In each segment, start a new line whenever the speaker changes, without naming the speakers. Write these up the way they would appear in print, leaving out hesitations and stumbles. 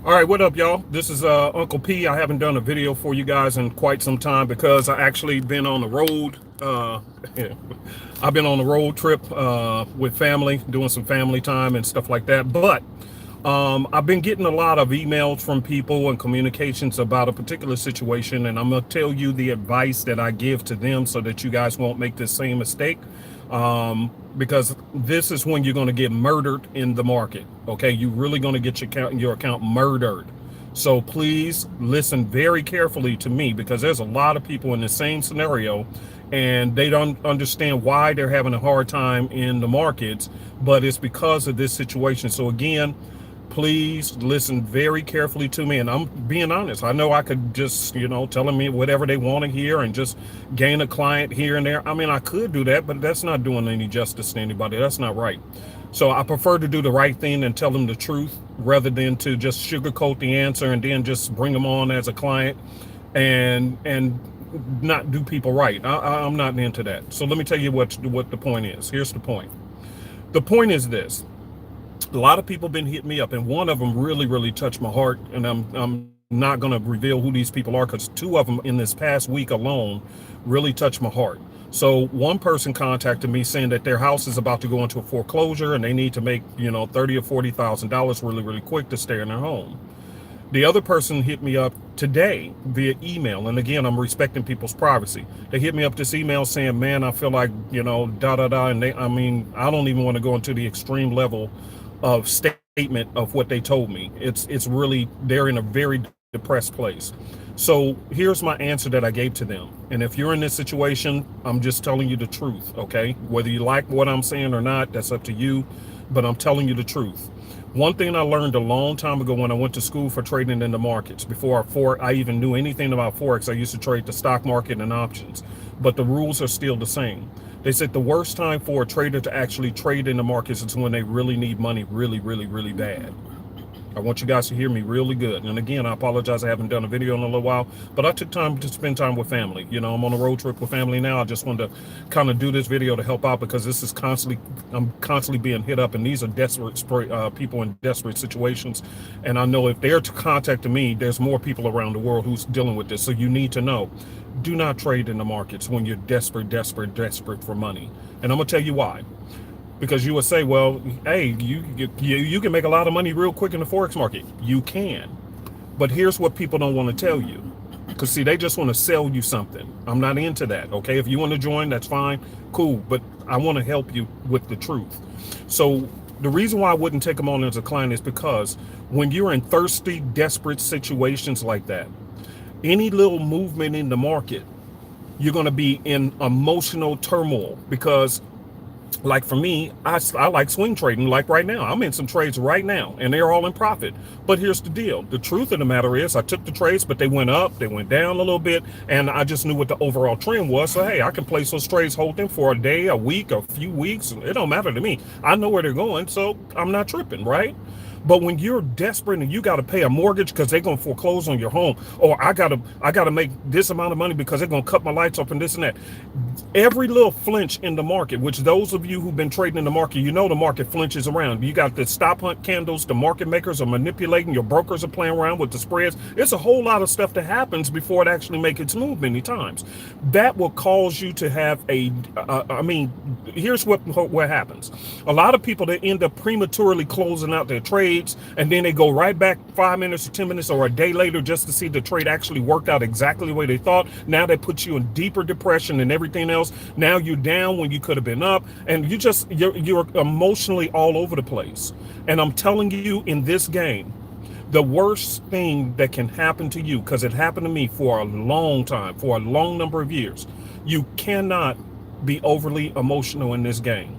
All right, what up, y'all? This is Uncle P. I haven't done a video for you guys in quite some time because I actually been on the road. I've been on the road trip with family, doing some family time and stuff like that. But I've been getting a lot of emails from people and communications about a particular situation, and I'm gonna tell you the advice that I give to them so that you guys won't make this same mistake. Because this is when you're going to get murdered in the market. Okay, you're really going to get your account murdered. So please listen very carefully to me because there's a lot of people in the same scenario and they don't understand why they're having a hard time in the markets, but it's because of this situation. So again, please listen very carefully to me, and I'm being honest. I know I could just telling me whatever they want to hear and just gain a client here and there. I mean, I could do that, but that's not doing any justice to anybody. That's not right. So I prefer to do the right thing and tell them the truth rather than to just sugarcoat the answer and then just bring them on as a client and not do people right. I'm not into that. So let me tell you what the point is. Here's the point. The point is this: a lot of people been hitting me up, and one of them really touched my heart. And I'm not going to reveal who these people are because two of them in this past week alone really touched my heart. So one person contacted me saying that their house is about to go into a foreclosure and they need to make $30,000 or $40,000 really quick to stay in their home. The other person hit me up today via email, and again, I'm respecting people's privacy. They hit me up this email saying, "Man, I feel like da da da," and I mean, I don't even want to go into the extreme level of statement of what they told me. It's really, they're in a very depressed place. So here's my answer that I gave to them. And if you're in this situation, I'm just telling you the truth, okay? Whether you like what I'm saying or not, that's up to you, but I'm telling you the truth. One thing I learned a long time ago when I went to school for trading in the markets, before I even knew anything about Forex, I used to trade the stock market and options, but the rules are still the same. They said the worst time for a trader to actually trade in the markets is when they really need money really bad. I want you guys to hear me really good. And again, I apologize I haven't done a video in a little while, but I took time to spend time with family. I'm on a road trip with family now. I just wanted to kind of do this video to help out because I'm constantly being hit up, and these are desperate people in desperate situations. And I know if they're contacting me, there's more people around the world who's dealing with this. So you need to know, do not trade in the markets when you're desperate for money. And I'm gonna tell you why. Because you would say, well, hey, you can make a lot of money real quick in the Forex market. You can. But here's what people don't want to tell you. Because, see, they just want to sell you something. I'm not into that, okay? If you want to join, that's fine. Cool. But I want to help you with the truth. So the reason why I wouldn't take them on as a client is because when you're in thirsty, desperate situations like that, any little movement in the market, you're going to be in emotional turmoil because, like for me, I like swing trading. Like right now, I'm in some trades right now and they're all in profit. But here's the deal. The truth of the matter is I took the trades, but they went up, they went down a little bit, and I just knew what the overall trend was. So, hey, I can place those trades, hold them for a day, a week, a few weeks. It don't matter to me. I know where they're going, so I'm not tripping, right? But when you're desperate and you got to pay a mortgage because they're going to foreclose on your home, or I gotta make this amount of money because they're going to cut my lights off and this and that. Every little flinch in the market, which those of you who've been trading in the market, the market flinches around. You got the stop hunt candles, the market makers are manipulating, your brokers are playing around with the spreads. It's a whole lot of stuff that happens before it actually makes its move many times. That will cause you to have here's what happens. A lot of people, they end up prematurely closing out their trades, and then they go right back 5 minutes or 10 minutes or a day later just to see the trade actually worked out exactly the way they thought. Now they put you in deeper depression and everything else. Now you're down when you could have been up, and you're emotionally all over the place. And I'm telling you, in this game, the worst thing that can happen to you, because it happened to me for a long time, for a long number of years, you cannot be overly emotional in this game.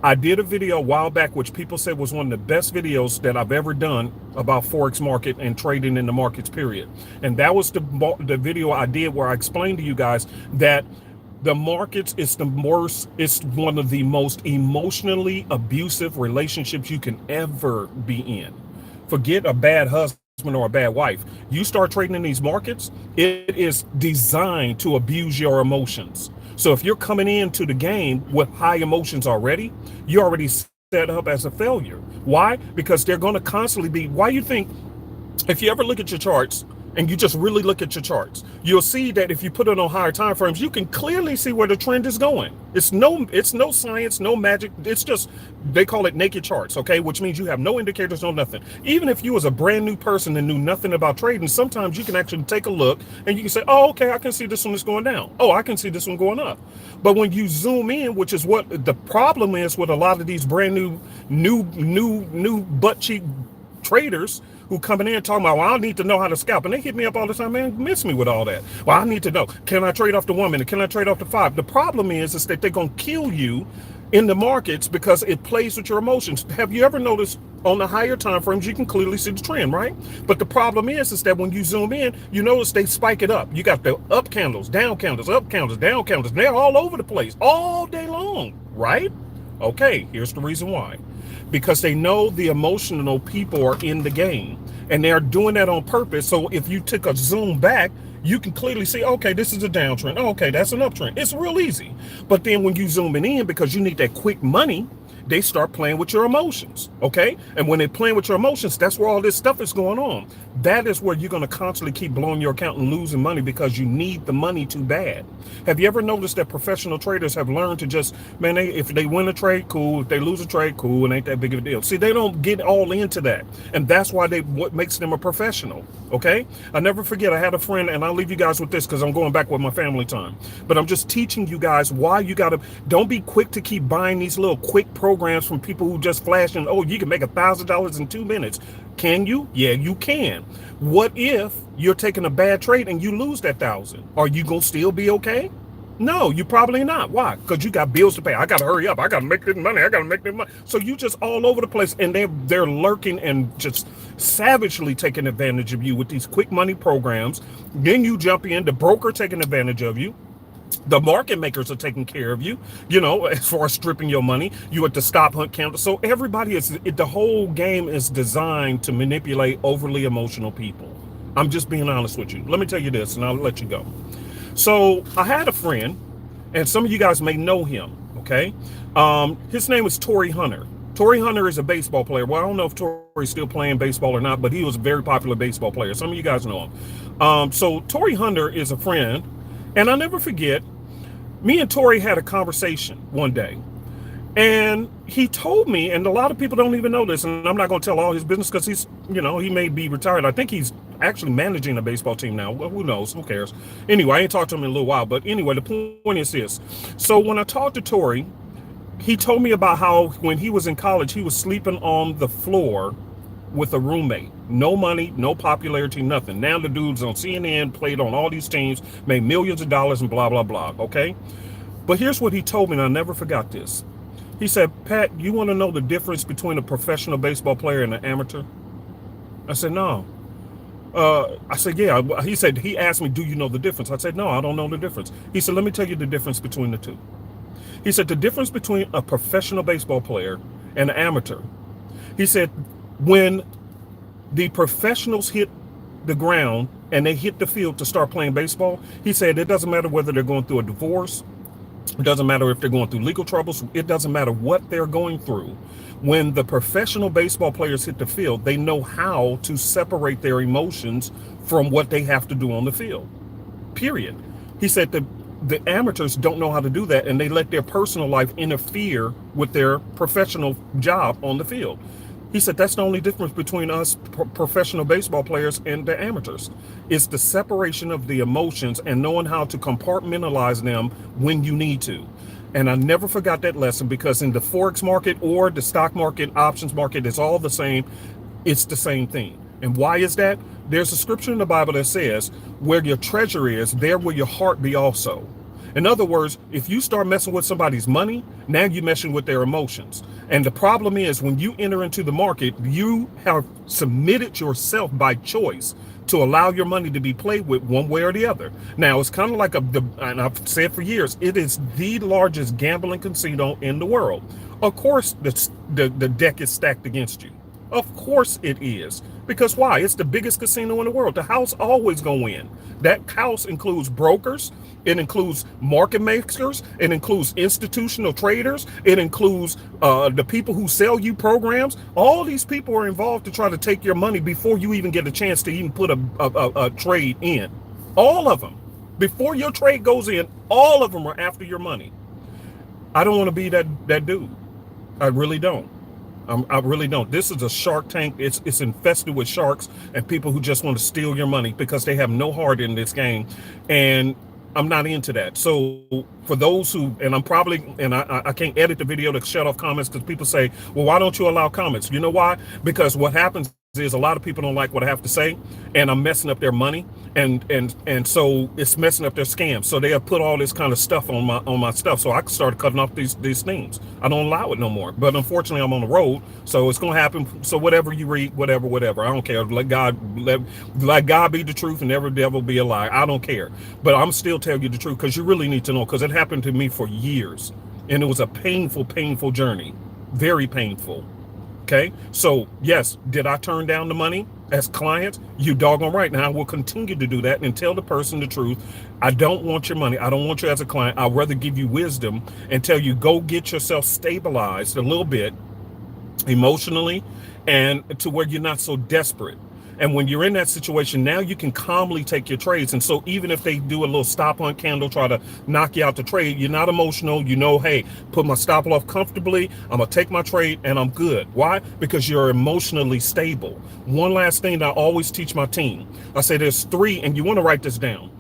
I did a video a while back, which people said was one of the best videos that I've ever done about Forex market and trading in the markets, period. And that was the video I did where I explained to you guys that the markets is the worst. It's one of the most emotionally abusive relationships you can ever be in. Forget a bad husband or a bad wife. You start trading in these markets, it is designed to abuse your emotions. So if you're coming into the game with high emotions already, you're already set up as a failure. Why? Because they're going to constantly be, why you think If you ever look at your charts and you just really look at your charts, you'll see that if you put it on higher time frames, you can clearly see where the trend is going. It's no science, no magic. It's just, they call it naked charts, okay? Which means you have no indicators, no nothing. Even if you was a brand new person and knew nothing about trading, sometimes you can actually take a look and you can say, oh, okay, I can see this one is going down. Oh, I can see this one going up. But when you zoom in, which is what the problem is with a lot of these brand new butt cheek traders who coming in talking about, well, I need to know how to scalp. And they hit me up all the time, man, miss me with all that. Well, I need to know, can I trade off the 1 minute? Can I trade off the 5? The problem is that they're going to kill you in the markets because it plays with your emotions. Have you ever noticed on the higher time frames, you can clearly see the trend, right? But the problem is that when you zoom in, you notice they spike it up. You got the up candles, down candles, up candles, down candles. They're all over the place all day long, right? Okay, here's the reason why. Because they know the emotional people are in the game and they're doing that on purpose. So if you took a zoom back, you can clearly see, okay, this is a downtrend. Oh, okay, that's an uptrend. It's real easy. But then when you zoom in, because you need that quick money, they start playing with your emotions, okay? And when they're playing with your emotions, that's where all this stuff is going on. That is where you're going to constantly keep blowing your account and losing money because you need the money too bad. Have you ever noticed that professional traders have learned to just, man, if they win a trade, cool. If they lose a trade, cool. It ain't that big of a deal. See, they don't get all into that. And that's why what makes them a professional, okay? I never forget, I had a friend, and I'll leave you guys with this because I'm going back with my family time. But I'm just teaching you guys why you got to, don't be quick to keep buying these little quick programs from people who just flash and, oh, you can make $1,000 in 2 minutes. Can you? Yeah, you can. What if you're taking a bad trade and you lose that 1,000? Are you gonna still be okay? No, you probably not. Why? Because you got bills to pay. I gotta hurry up. I gotta make this money. I gotta make this money. So you just all over the place, and they're lurking and just savagely taking advantage of you with these quick money programs. Then you jump in, the broker taking advantage of you. The market makers are taking care of you, as far as stripping your money. You at the stop hunt counter. So everybody the whole game is designed to manipulate overly emotional people. I'm just being honest with you. Let me tell you this and I'll let you go. So I had a friend, and some of you guys may know him, okay? His name is Torrey Hunter. Torrey Hunter is a baseball player. Well, I don't know if Torrey's still playing baseball or not, but he was a very popular baseball player. Some of you guys know him. So Torrey Hunter is a friend. And I'll never forget, me and Torrey had a conversation one day. And he told me, and a lot of people don't even know this, and I'm not going to tell all his business because he's, he may be retired. I think he's actually managing a baseball team now. Well, who knows? Who cares? Anyway, I ain't talked to him in a little while. But anyway, the point is this. So when I talked to Torrey, he told me about how when he was in college, he was sleeping on the floor with a roommate. No money, no popularity, nothing. Now the dude's on CNN, played on all these teams, made millions of dollars and blah, blah, blah, okay? But here's what he told me, and I never forgot this. He said, Pat, you want to know the difference between a professional baseball player and an amateur? I said, no. I said, yeah. He asked me, do you know the difference? I said, no, I don't know the difference. He said, let me tell you the difference between the two. He said, the difference between a professional baseball player and an amateur. He said, when the professionals hit the ground and they hit the field to start playing baseball, he said it doesn't matter whether they're going through a divorce, it doesn't matter if they're going through legal troubles, it doesn't matter what they're going through. When the professional baseball players hit the field, they know how to separate their emotions from what they have to do on the field, period. He said the amateurs don't know how to do that, and they let their personal life interfere with their professional job on the field. He said that's the only difference between us professional baseball players and the amateurs. It's the separation of the emotions and knowing how to compartmentalize them when you need to. And I never forgot that lesson, because in the Forex market or the stock market, options market, it's all the same. It's the same thing. And why is that? There's a scripture in the Bible that says, where your treasure is, there will your heart be also. In other words, if you start messing with somebody's money, now you're messing with their emotions. And the problem is, when you enter into the market, you have submitted yourself by choice to allow your money to be played with one way or the other. Now, it's kind of like and I've said for years, it is the largest gambling casino in the world. Of course, the deck is stacked against you. Of course it is. Because why? It's the biggest casino in the world. The house always gonna win. That house includes brokers, it includes market makers, it includes institutional traders, it includes the people who sell you programs. All these people are involved to try to take your money before you even get a chance to even put a trade in. All of them. Before your trade goes in, all of them are after your money. I don't want to be that dude. I really don't. I really don't. This is a Shark Tank. It's infested with sharks and people who just want to steal your money because they have no heart in this game, and I'm not into that. So for those who, and I'm probably, and I can't edit the video to shut off comments because people say, well, why don't you allow comments? You know why? Because what happens is a lot of people don't like what I have to say, and I'm messing up their money, and so it's messing up their scams. So they have put all this kind of stuff on my stuff. So I started cutting off these things. I don't allow it no more. But unfortunately, I'm on the road, so it's gonna happen. So whatever you read, whatever, I don't care. Let God be the truth, and every devil be a lie. I don't care. But I'm still telling you the truth because you really need to know, because it happened to me for years, and it was a painful journey, very painful. Okay, so yes, did I turn down the money as clients? You doggone right. Now I will continue to do that and tell the person the truth. I don't want your money. I don't want you as a client. I'd rather give you wisdom and tell you, go get yourself stabilized a little bit emotionally, and to where you're not so desperate. And when you're in that situation, now you can calmly take your trades. And so even if they do a little stop on candle, try to knock you out the trade, you're not emotional. You know, hey, put my stop loss comfortably. I'm going to take my trade and I'm good. Why? Because you're emotionally stable. One last thing that I always teach my team. I say there's three, and you want to write this down,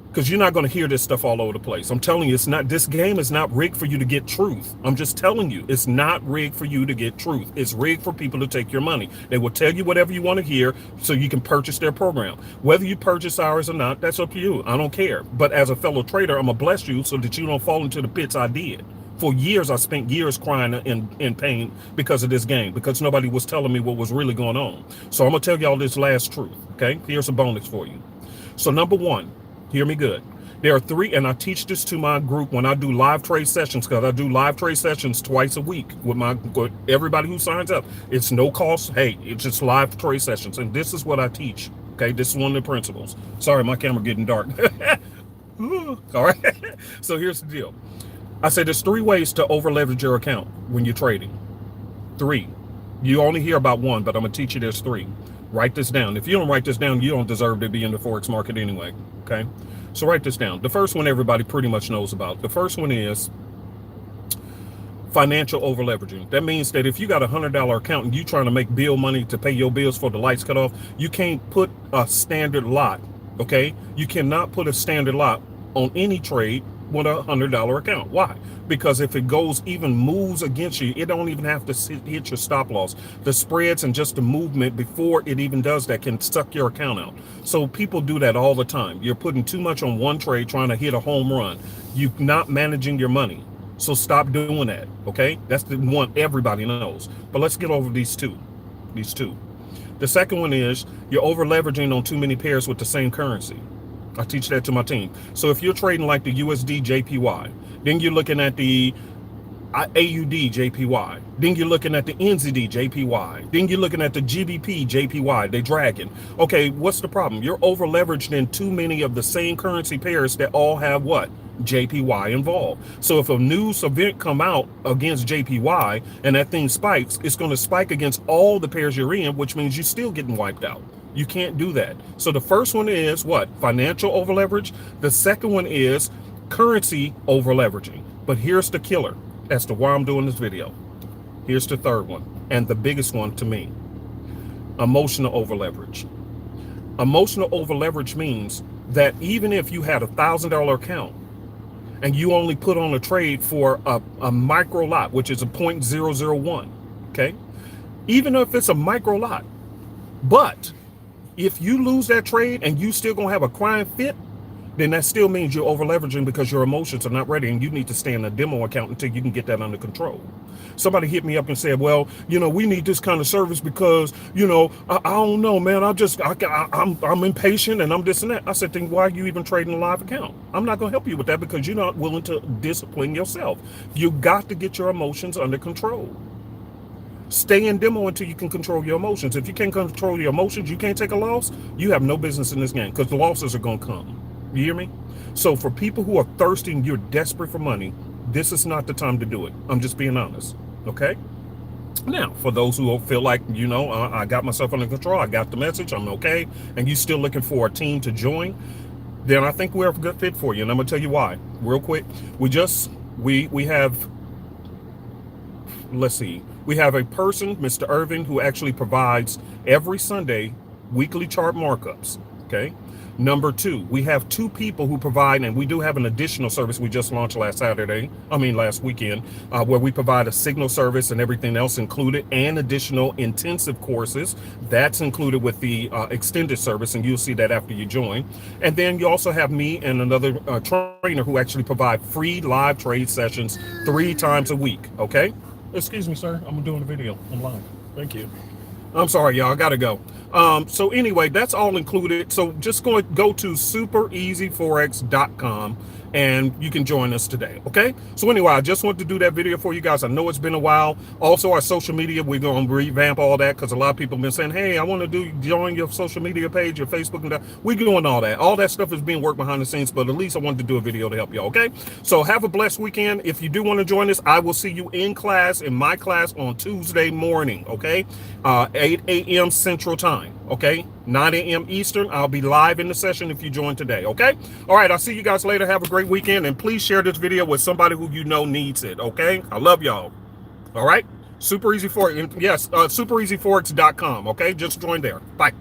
because you're not going to hear this stuff all over the place. I'm telling you, it's not, this game is not rigged for you to get truth. I'm just telling you, it's not rigged for you to get truth. It's rigged for people to take your money. They will tell you whatever you want to hear so you can purchase their program. Whether you purchase ours or not, that's up to you. I don't care. But as a fellow trader, I'm going to bless you so that you don't fall into the pits I did. For years, I spent years crying in pain because of this game, because nobody was telling me what was really going on. So I'm going to tell y'all this last truth, okay? Here's a bonus for you. So number one, hear me good. There are three, and I teach this to my group when I do live trade sessions, because I do live trade sessions twice a week with everybody who signs up. It's no cost. Hey, it's just live trade sessions, and this is what I teach. Okay, this is one of the principles. Sorry, my camera getting dark. All right. So here's the deal. I say there's three ways to over leverage your account when you're trading. Three. You only hear about one, but I'm gonna teach you there's three. Write this down. If you don't write this down, you don't deserve to be in the Forex market anyway, okay? So write this down. The first one everybody pretty much knows about. The first one is financial over leveraging. That means that if you got $100 account and you trying to make bill money to pay your bills for the lights cut off, you can't put a standard lot, okay? You cannot put a standard lot on any trade with a $100 account. Why? Because if it goes, even moves against you, it don't even have to hit your stop loss. The spreads and just the movement before it even does that can suck your account out. So people do that all the time. You're putting too much on one trade trying to hit a home run. You're not managing your money. So stop doing that, okay? That's the one everybody knows. But let's get over these two. The second one is you're over leveraging on too many pairs with the same currency. I teach that to my team. So if you're trading like the USD JPY, then you're looking at the AUD JPY, then you're looking at the NZD JPY, then you're looking at the GBP JPY, they dragging. Okay, what's the problem? You're over leveraged in too many of the same currency pairs that all have what? JPY involved. So if a news event come out against JPY and that thing spikes, it's going to spike against all the pairs you're in, which means you're still getting wiped out. You can't do that. So the first one is what? Financial over leverage. The second one is currency over leveraging. But here's the killer as to why I'm doing this video. Here's the third one, and the biggest one to me. Emotional over leverage. Emotional over leverage means that even if you had $1,000 account and you only put on a trade for a micro lot, which is a 0.001, okay? Even if it's a micro lot, but if you lose that trade and you still gonna have a crying fit, then that still means you're over leveraging because your emotions are not ready and you need to stay in a demo account until you can get that under control. Somebody hit me up and said, well, you know, we need this kind of service because, you know, I don't know, man. I'm impatient and I'm this and that. I said, then why are you even trading a live account? I'm not going to help you with that because you're not willing to discipline yourself. You got to get your emotions under control. Stay in demo until you can control your emotions. If you can't control your emotions, you can't take a loss, you have no business in this game, because the losses are going to come. You hear me? So for people who are thirsting, you're desperate for money, this is not the time to do it. I'm just being honest. Okay? Now, for those who feel like, I got myself under control, I got the message, I'm okay, and you still looking for a team to join, then I think we're a good fit for you. And I'm going to tell you why. Real quick, we have, let's see, we have a person, Mr. Irvin, who actually provides every Sunday weekly chart markups. Okay. Number two, we have two people who provide, and we do have an additional service we just launched last weekend, where we provide a signal service and everything else included, and additional intensive courses. That's included with the extended service, and you'll see that after you join. And then you also have me and another trainer who actually provide free live trade sessions 3 times a week. Okay. Excuse me, sir. I'm doing a video. I'm live. Thank you. I'm sorry, y'all. I gotta go. So anyway, that's all included. So just go to supereasyforex.com and you can join us today. Okay. So anyway, I just wanted to do that video for you guys. I know it's been a while. Also, our social media, we're going to revamp all that, because a lot of people have been saying, hey, I want to join your social media page, your Facebook, and that. We're doing all that. All that stuff is being worked behind the scenes, but at least I wanted to do a video to help you. Okay. So have a blessed weekend. If you do want to join us, I will see you in my class on Tuesday morning. Okay. 8 a.m. Central Time. Okay. 9 a.m. Eastern. I'll be live in the session if you join today. Okay. All right. I'll see you guys later. Have a great weekend. And please share this video with somebody who you know needs it. Okay. I love y'all. All right. Super Easy Forex. Yes. Supereasyforex.com. Okay. Just join there. Bye.